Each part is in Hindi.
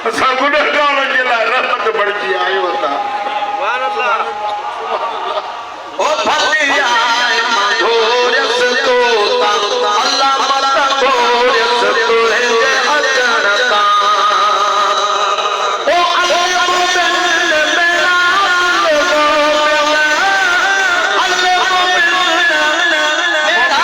असां गुनहगारनि जे लाइ रहमत बणिजी आयो था। सुभान अल्लाह। ओ भली आए मधुरस तोता अल्लाह मत भोरस तोरे जे अजनता ओ अल्लाह मोमिन मेरा अल्लाह मोमिन मेरा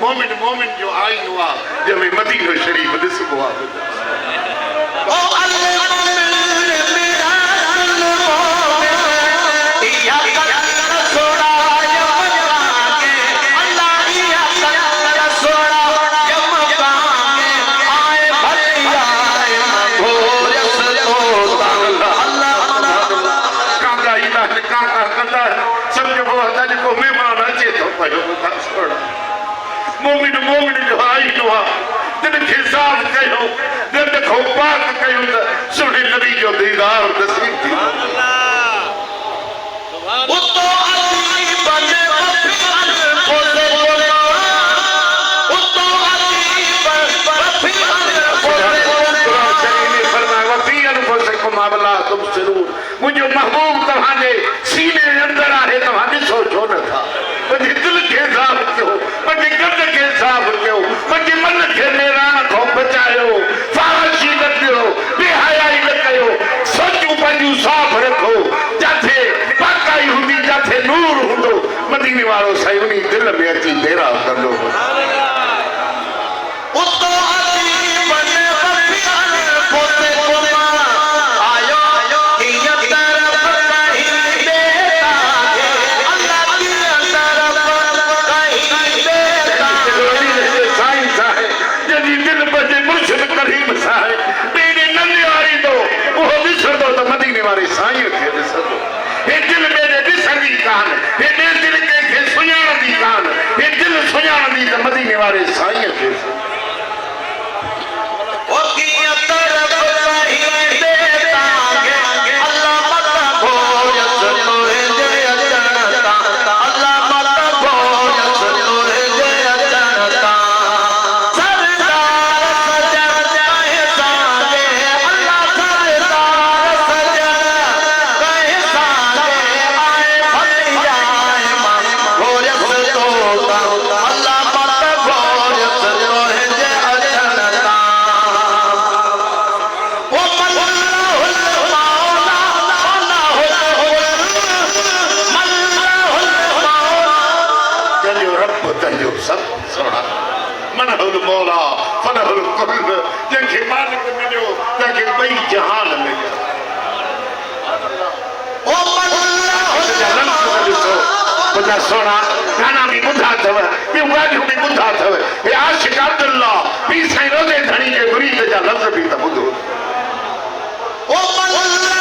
मोमिन मोमिन जो आइन हुआ जंहिंमें मदीनो शरीफ ॾिसबो आहे। ओ अल्लाह मोमिन मेरा मोमिन या कर सोड़ा यम काके अल्लाह या कर सोड़ा यम काके आए भली आए मधुरस तोता अल्लाह कांदा इलाह कांदा कंदा समझो अॼु को महिमान अचे थो पियो छोड़ा मोमिन मोमिन जो आइन हुआ दिल खे साफ़ कयो दिल खां पाक कयो त सुहिणे नबी जो दीदार नसीब थी। उतो अली बने बफियान बोले बोले उतो अली बफियान बोले मुझे महबूब तव्हांजे सीने अंदर आहे तव्हां ॾिसो छो नथा पंहिंजे दिल खे साफ़ कयो पंहिंजे गद खे साफ़ कयो पंहिंजे मन खे नेरान खां बचायो फारशी न कयो बेहयाई न कयो सोचूं पंहिंजूं साफ़ रखो जिथे पाकाई हूंदी जिथे नूर हूंदो मदीने वारो साईं उन दिल में अची डेरा कंदो। उतो अली बने बफियान बोले बोले आयो किया तरफ कहीं बेटा अल्लाह की तरफ कहीं बेटा साईं साहेब जॾहिं दिल बजे मुर्शिद करीम साहेब ॿेड़े न निहारींदो उहो ॾिसंदो त मदीने वारे साईं खे ॾिसंदो। हे दिल ॿेड़े ॾिसंदी कान हे दिल कंहिंखे सुञाणंदी कान हे दिल सुञाणंदी त मदीने वारे साईं खे। ओ किया तरफ कहीं बेटा अल्लाह मत भोरस तोरे जे अजनता अल्लाह मत भोरस तोरे जे अजनता सरदार सजन कहे सागे अल्लाह सरदार सजन कहे सागे आए भली आए भोरस तोता अल्लाह मत भोरस तोरे जे अजनता ओ मल्लाहुल मौला मल्लाहुल मौला तंहिंजो रब तंहिंजो सभु सोना मनहुल मौला फनहुल कुल जंहिंखे मालिक मिलियो तंहिंखे ॿई जहान मिलिया। ओ मल्लाहुल मुंहिंजा सोना गाना बि ॿुधा अथव ॿियूं ॻाल्हियूं बि ॿुधा अथव हे आशिक़ अब्दुल्ला पीर साईं रोज़े धणी जे मुरीद जा लफ़्ज़ बि त ॿुधो। ओ मल्लाहुल